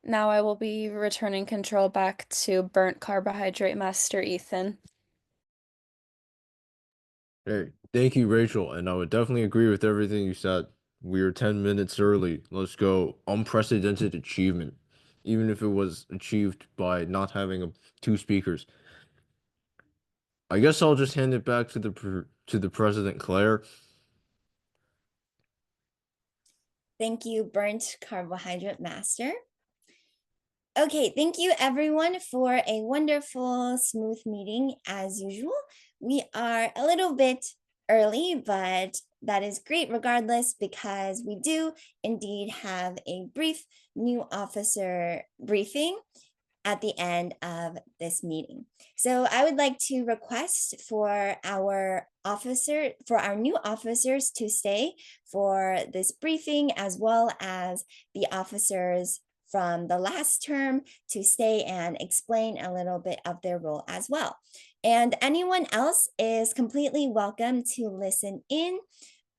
Now I will be returning control back to Burnt Carbohydrate Master Ethan. Hey, thank you, Rachel. And I would definitely agree with everything you said. We are 10 minutes early. Let's go. Unprecedented achievement, even if it was achieved by not having two speakers. I guess I'll just hand it back to the President, Claire. Thank you, Burnt Carbohydrate Master. Okay, thank you everyone for a wonderful, smooth meeting as usual. We are a little bit early, but that is great regardless because we do indeed have a brief new officer briefing at the end of this meeting. So I would like to request for our new officers to stay for this briefing, as well as the officers from the last term to stay and explain a little bit of their role as well. And anyone else is completely welcome to listen in,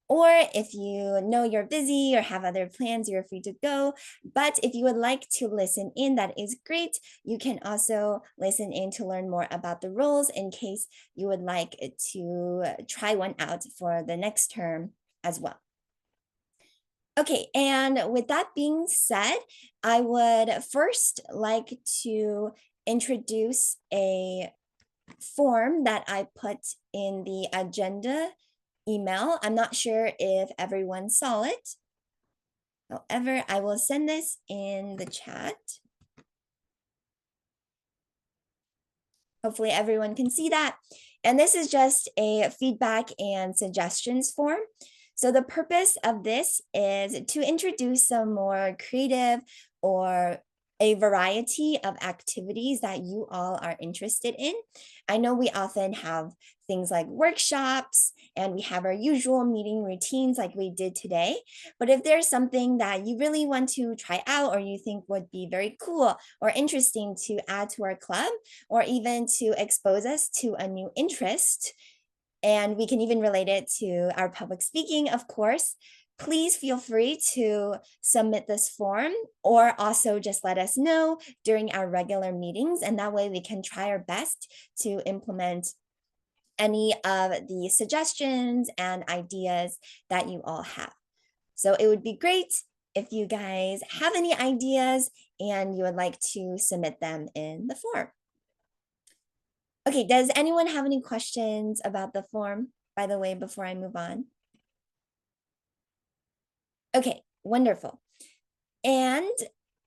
or if you know you're busy or have other plans, you're free to go. But if you would like to listen in, that is great. You can also listen in to learn more about the roles in case you would like to try one out for the next term as well. Okay, and with that being said, I would first like to introduce a form that I put in the agenda email. I'm not sure if everyone saw it. However, I will send this in the chat. Hopefully everyone can see that. And this is just a feedback and suggestions form. So the purpose of this is to introduce some more creative or a variety of activities that you all are interested in. I know we often have things like workshops and we have our usual meeting routines like we did today. But if there's something that you really want to try out or you think would be very cool or interesting to add to our club, or even to expose us to a new interest, and we can even relate it to our public speaking, of course, please feel free to submit this form, or also just let us know during our regular meetings, and that way we can try our best to implement any of the suggestions and ideas that you all have. So it would be great if you guys have any ideas and you would like to submit them in the form. Okay, does anyone have any questions about the form, by the way, before I move on? Okay, wonderful. And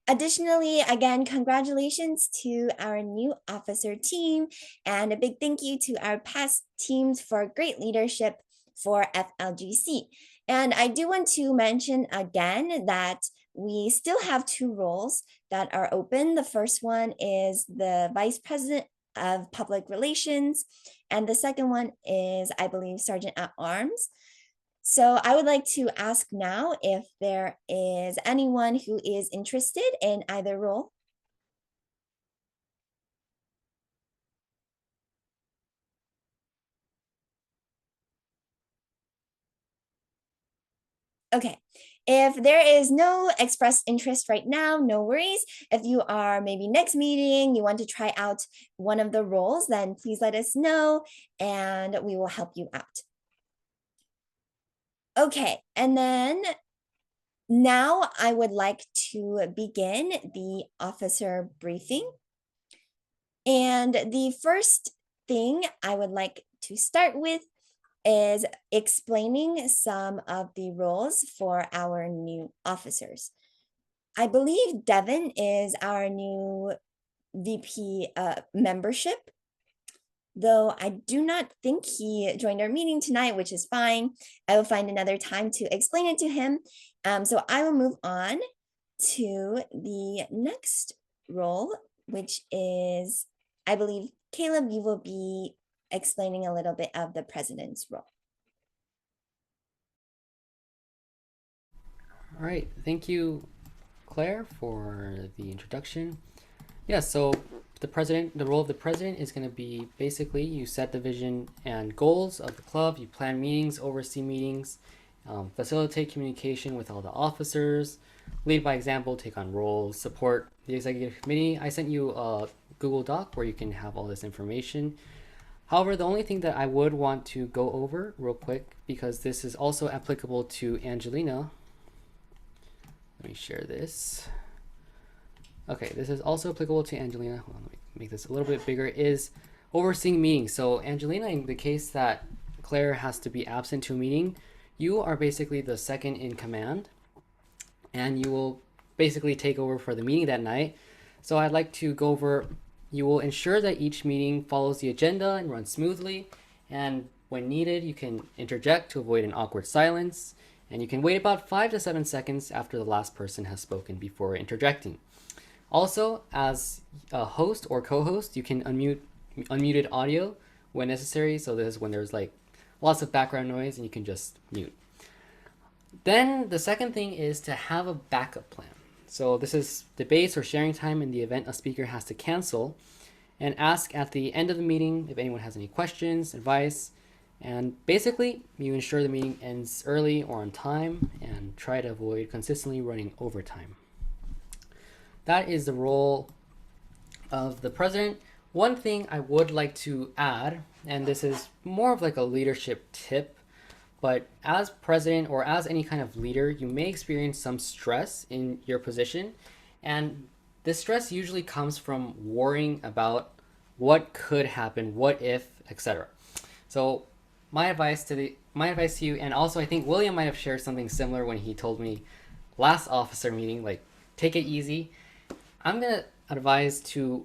additionally, again, congratulations to our new officer team and a big thank you to our past teams for great leadership for FLGC. And I do want to mention again that we still have 2 roles that are open. The first one is the Vice President of Public Relations, and the second one is, I believe, Sergeant at Arms. So I would like to ask now if there is anyone who is interested in either role. Okay, if there is no expressed interest right now, no worries. If you are maybe next meeting, you want to try out one of the roles, then please let us know and we will help you out. Okay, and then now I would like to begin the officer briefing. And the first thing I would like to start with is explaining some of the roles for our new officers. I believe Devin is our new VP membership, though I do not think he joined our meeting tonight, which is fine. I will find another time to explain it to him. So I will move on to the next role, which is, I believe, Caleb, you will be explaining a little bit of the president's role. All right, thank you, Claire, for the introduction. Yeah, so the role of the president is going to be basically you set the vision and goals of the club, you plan meetings, oversee meetings, facilitate communication with all the officers, lead by example, take on roles, support the executive committee. I sent you a Google Doc where you can have all this information. However, the only thing that I would want to go over real quick, because this is also applicable to Angelina. Let me share this. Okay, this is also applicable to Angelina. Hold on, let me make this a little bit bigger, is overseeing meetings. So Angelina, in the case that Claire has to be absent to a meeting, you are basically the second in command and you will basically take over for the meeting that night. So I'd like to go over, you will ensure that each meeting follows the agenda and runs smoothly. And when needed, you can interject to avoid an awkward silence. And you can wait about 5 to 7 seconds after the last person has spoken before interjecting. Also, as a host or co-host, you can unmute unmuted audio when necessary. So this is when there's like lots of background noise and you can just mute. Then the second thing is to have a backup plan. So this is debates or sharing time in the event a speaker has to cancel, and ask at the end of the meeting if anyone has any questions, advice, and basically you ensure the meeting ends early or on time and try to avoid consistently running overtime. That is the role of the president. One thing I would like to add, and this is more of like a leadership tip, but as president or as any kind of leader, you may experience some stress in your position. And this stress usually comes from worrying about what could happen, what if, etc. So my advice to you, and also I think William might have shared something similar when he told me last officer meeting, like, take it easy. I'm gonna advise to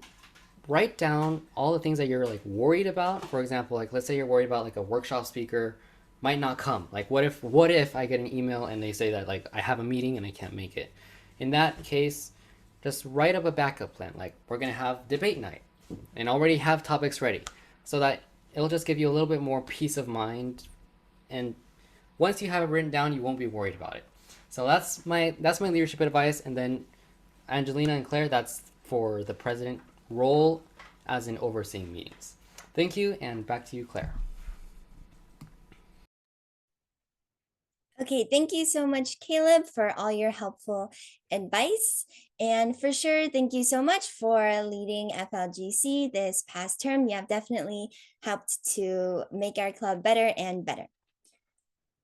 write down all the things that you're like worried about. For example, like let's say you're worried about like a workshop speaker might not come. Like what if I get an email and they say that like I have a meeting and I can't make it? In that case, just write up a backup plan. Like we're gonna have debate night and already have topics ready, so that it'll just give you a little bit more peace of mind. And once you have it written down, you won't be worried about it. So that's my leadership advice. And then Angelina and Claire, that's for the president role as in overseeing meetings. Thank you, and back to you, Claire. Okay, thank you so much, Caleb, for all your helpful advice. And for sure, thank you so much for leading FLGC this past term. You have definitely helped to make our club better and better.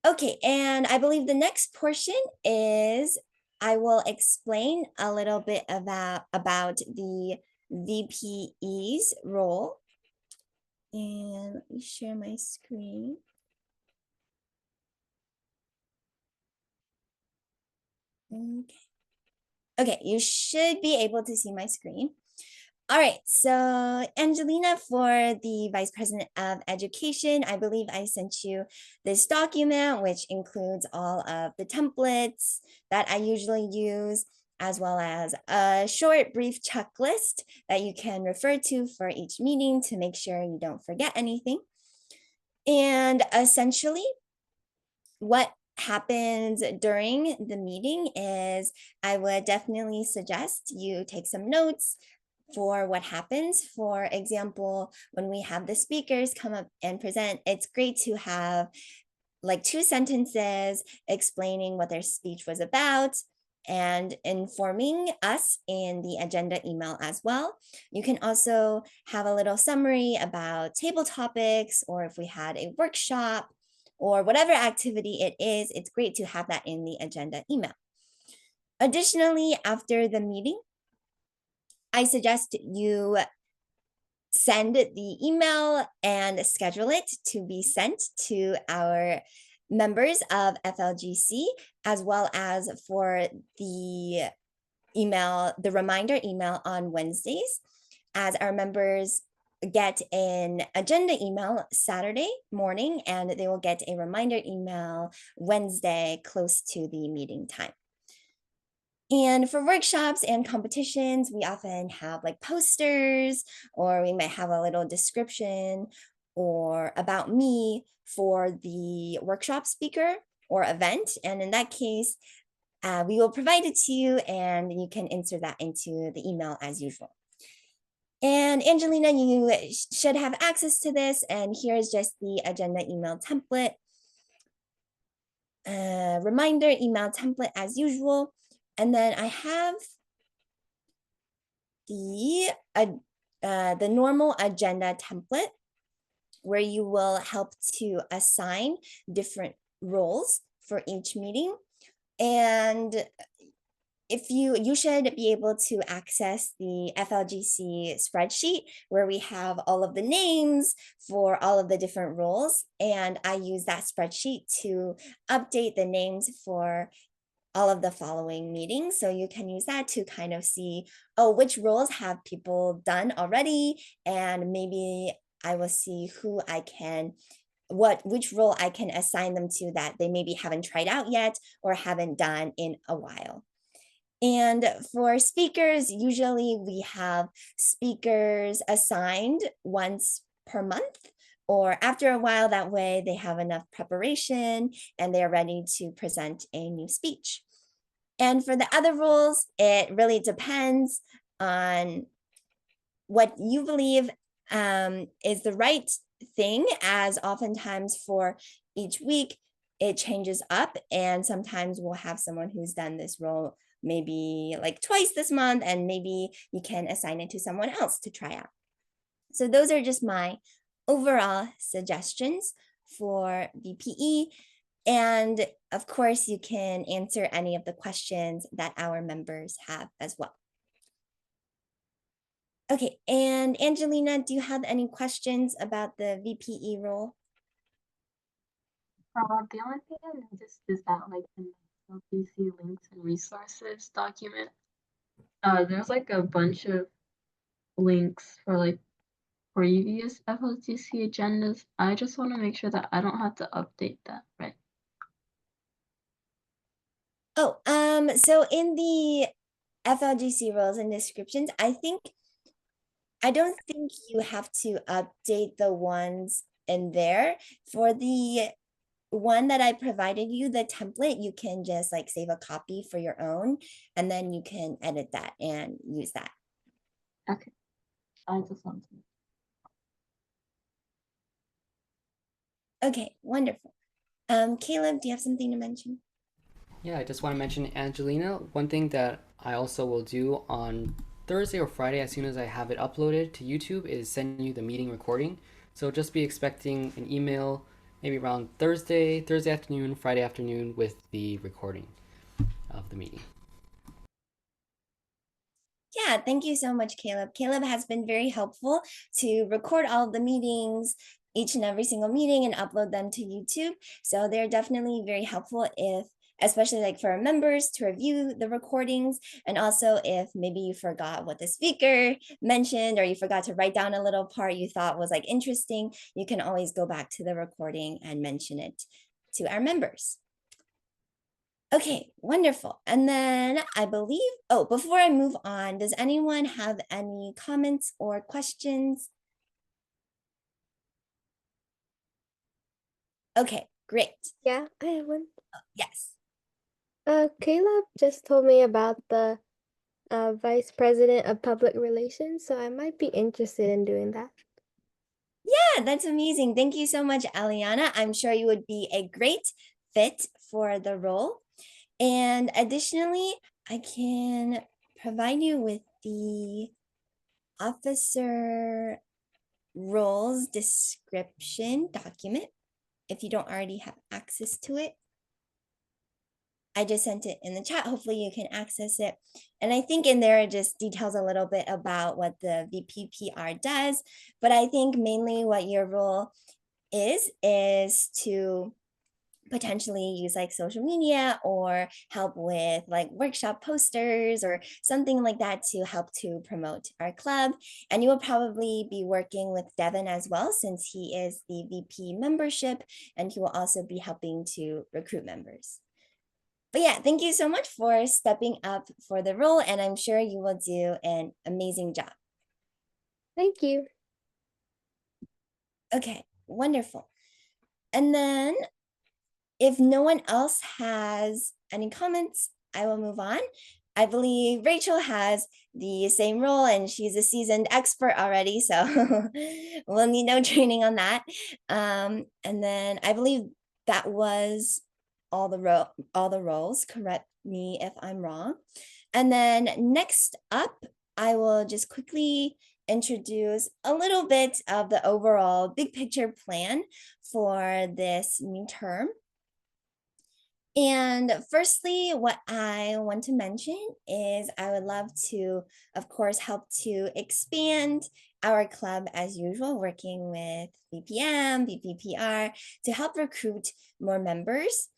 Okay, and I believe the next portion is I will explain a little bit about the VPE's role. And let me share my screen. Okay. Okay, you should be able to see my screen. All right, so Angelina, for the Vice President of Education, I believe I sent you this document, which includes all of the templates that I usually use, as well as a short, brief checklist that you can refer to for each meeting to make sure you don't forget anything. And essentially, what happens during the meeting is I would definitely suggest you take some notes for what happens. For example, when we have the speakers come up and present, it's great to have like 2 sentences explaining what their speech was about and informing us in the agenda email as well. You can also have a little summary about table topics, or if we had a workshop or whatever activity it is, it's great to have that in the agenda email. Additionally, after the meeting, I suggest you send the email and schedule it to be sent to our members of FLGC, as well as for the email, the reminder email on Wednesdays, as our members get an agenda email Saturday morning, and they will get a reminder email Wednesday close to the meeting time. And for workshops and competitions, we often have like posters, or we might have a little description or about me for the workshop speaker or event. And in that case, we will provide it to you, and you can insert that into the email as usual. And Angelina, you should have access to this, and here's just the agenda email template. Reminder email template as usual. And then I have the normal agenda template where you will help to assign different roles for each meeting. And if you should be able to access the FLGC spreadsheet where we have all of the names for all of the different roles. And I use that spreadsheet to update the names for all of the following meetings. So you can use that to kind of see, oh, which roles have people done already? And maybe I will see which role I can assign them to that they maybe haven't tried out yet or haven't done in a while. And for speakers, usually we have speakers assigned once per month, or after a while, that way they have enough preparation and they're ready to present a new speech. And for the other roles, it really depends on what you believe is the right thing, as oftentimes for each week, it changes up. And sometimes we'll have someone who's done this role maybe like twice this month, and maybe you can assign it to someone else to try out. So those are just my overall suggestions for VPE. And of course, you can answer any of the questions that our members have as well. Okay, and Angelina, do you have any questions about the VPE role? The only thing I noticed is that, like, in the LPC links and resources document, there's like a bunch of links for like previous FLGC agendas. I just want to make sure that I don't have to update that, right? Oh, so in the FLGC roles and descriptions, I don't think you have to update the ones in there. For the one that I provided you, the template, you can just like save a copy for your own, and then you can edit that and use that. Okay. I just want to. Okay, wonderful. Caleb, do you have something to mention? Yeah, I just want to mention, Angelina, one thing that I also will do on Thursday or Friday, as soon as I have it uploaded to YouTube, is send you the meeting recording. So just be expecting an email maybe around Thursday afternoon, Friday afternoon with the recording of the meeting. Yeah, thank you so much, Caleb. Caleb has been very helpful to record all of the meetings, each and every single meeting, and upload them to YouTube. So they're definitely very helpful if, especially like for our members to review the recordings. And also if maybe you forgot what the speaker mentioned, or you forgot to write down a little part you thought was like interesting, you can always go back to the recording and mention it to our members. Okay, wonderful. And then I believe, oh, before I move on, does anyone have any comments or questions? Okay, great. Yeah, I have one. Yes. Caleb just told me about the Vice President of Public Relations, so I might be interested in doing that. Yeah, that's amazing. Thank you so much, Aliana. I'm sure you would be a great fit for the role. And additionally, I can provide you with the officer roles description document if you don't already have access to it. I just sent it in the chat. Hopefully you can access it. And I think in there it just details a little bit about what the VPPR does. But I think mainly what your role is to potentially use like social media or help with like workshop posters or something like that to help to promote our club. And you will probably be working with Devin as well, since he is the VP membership, and he will also be helping to recruit members. But yeah, thank you so much for stepping up for the role, and I'm sure you will do an amazing job. Thank you. Okay, wonderful. And then if no one else has any comments, I will move on. I believe Rachel has the same role and she's a seasoned expert already, so we'll need no training on that. And then I believe that was all the roles. Correct me if I'm wrong. And then next up, I will just quickly introduce a little bit of the overall big picture plan for this new term. And firstly, what I want to mention is I would love to, of course, help to expand our club as usual, working with VPM, VPPR to help recruit more members.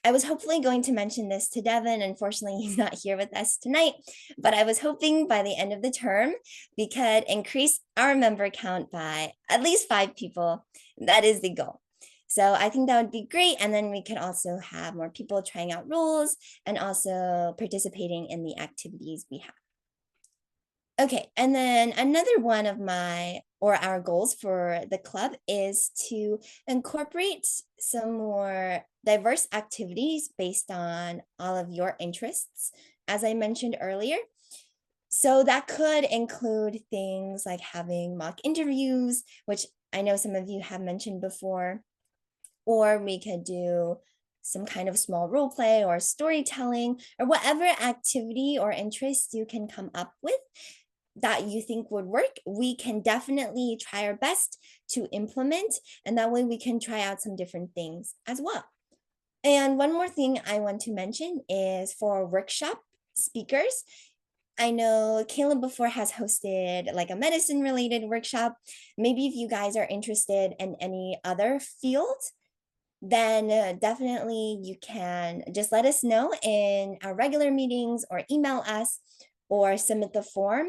I was hopefully going to mention this to Devin. Unfortunately, he's not here with us tonight, but I was hoping by the end of the term, we could increase our member count by at least 5 people. That is the goal. So I think that would be great. And then we could also have more people trying out roles and also participating in the activities we have. Okay, and then another one of our goals for the club is to incorporate some more diverse activities based on all of your interests, as I mentioned earlier. So that could include things like having mock interviews, which I know some of you have mentioned before, or we could do some kind of small role play or storytelling, or whatever activity or interest you can come up with that you think would work. We can definitely try our best to implement, and that way we can try out some different things as well. And one more thing I want to mention is for workshop speakers. I know Caleb before has hosted like a medicine related workshop. Maybe if you guys are interested in any other field, then definitely you can just let us know in our regular meetings or email us or submit the form.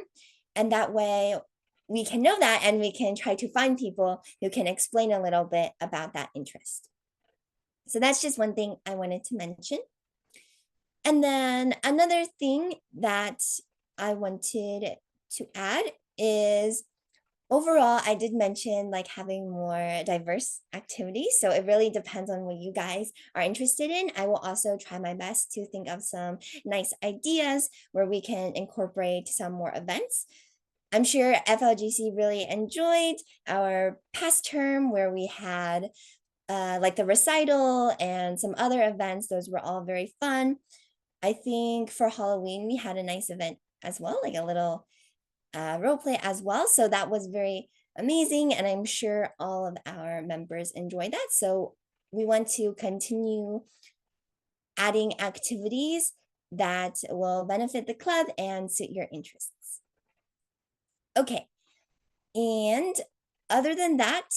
And that way we can know that and we can try to find people who can explain a little bit about that interest. So that's just one thing I wanted to mention. And then another thing that I wanted to add is overall, I did mention like having more diverse activities. So it really depends on what you guys are interested in. I will also try my best to think of some nice ideas where we can incorporate some more events. I'm sure FLGC really enjoyed our past term where we had like the recital and some other events. Those were all very fun. I think for Halloween, we had a nice event as well, like a little role play as well. So that was very amazing. And I'm sure all of our members enjoyed that. So we want to continue adding activities that will benefit the club and suit your interests. Okay, and other than that,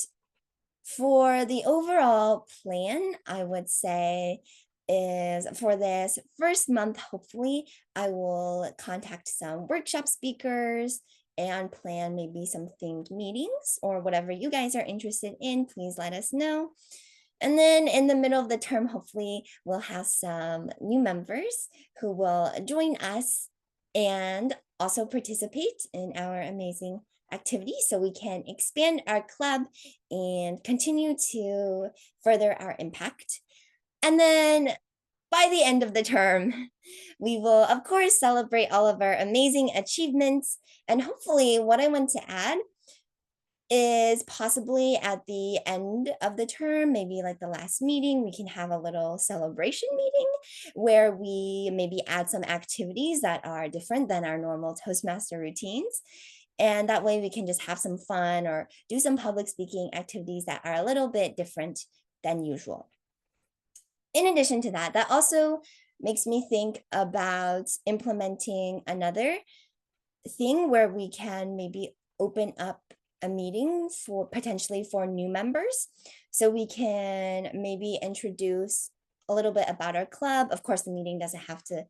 for the overall plan, I would say is for this first month, hopefully, I will contact some workshop speakers and plan maybe some themed meetings or whatever you guys are interested in. Please let us know. And then in the middle of the term, hopefully, we'll have some new members who will join us and also participate in our amazing activities so we can expand our club and continue to further our impact. And then by the end of the term, we will, of course, celebrate all of our amazing achievements. And hopefully, what I want to add is possibly at the end of the term, maybe like the last meeting, we can have a little celebration meeting where we maybe add some activities that are different than our normal Toastmaster routines. And that way we can just have some fun or do some public speaking activities that are a little bit different than usual. In addition to that, that also makes me think about implementing another thing where we can maybe open up a meeting for potentially for new members. So we can maybe introduce a little bit about our club. Of course, the meeting doesn't have to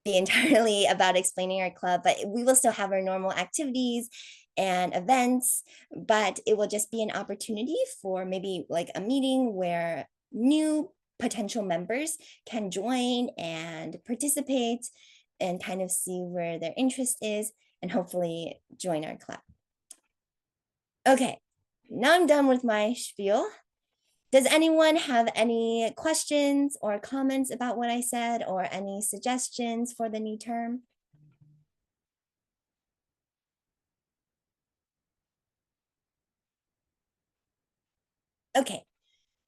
be entirely about explaining our club, but we will still have our normal activities and events, but it will just be an opportunity for maybe like a meeting where new potential members can join and participate and kind of see where their interest is and hopefully join our club. Okay, now I'm done with my spiel. Does anyone have any questions or comments about what I said or any suggestions for the new term? Okay,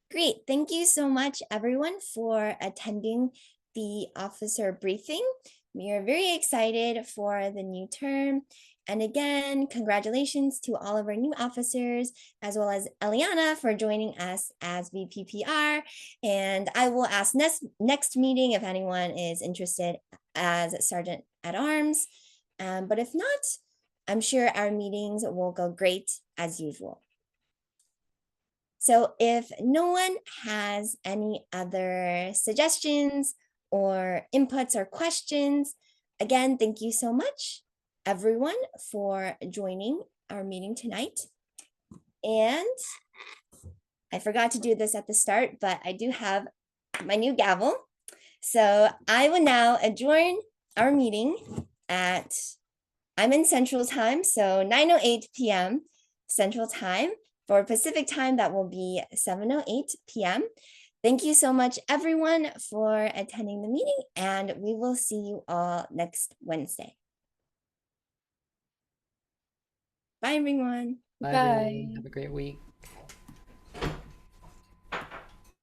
great. Thank you so much, everyone, for attending the officer briefing. We are very excited for the new term. And again, congratulations to all of our new officers, as well as Eliana for joining us as VPPR. And I will ask next meeting if anyone is interested as Sergeant at Arms. But if not, I'm sure our meetings will go great as usual. So if no one has any other suggestions or inputs or questions, again, thank you so much, everyone, for joining our meeting tonight. And I forgot to do this at the start, but I do have my new gavel. So I will now adjourn our meeting at, I'm in Central Time, so 9:08 p.m. Central Time. For Pacific Time, that will be 7:08 p.m. Thank you so much, everyone, for attending the meeting, and we will see you all next Wednesday. Bye, everyone. Bye, everyone. Have a great week.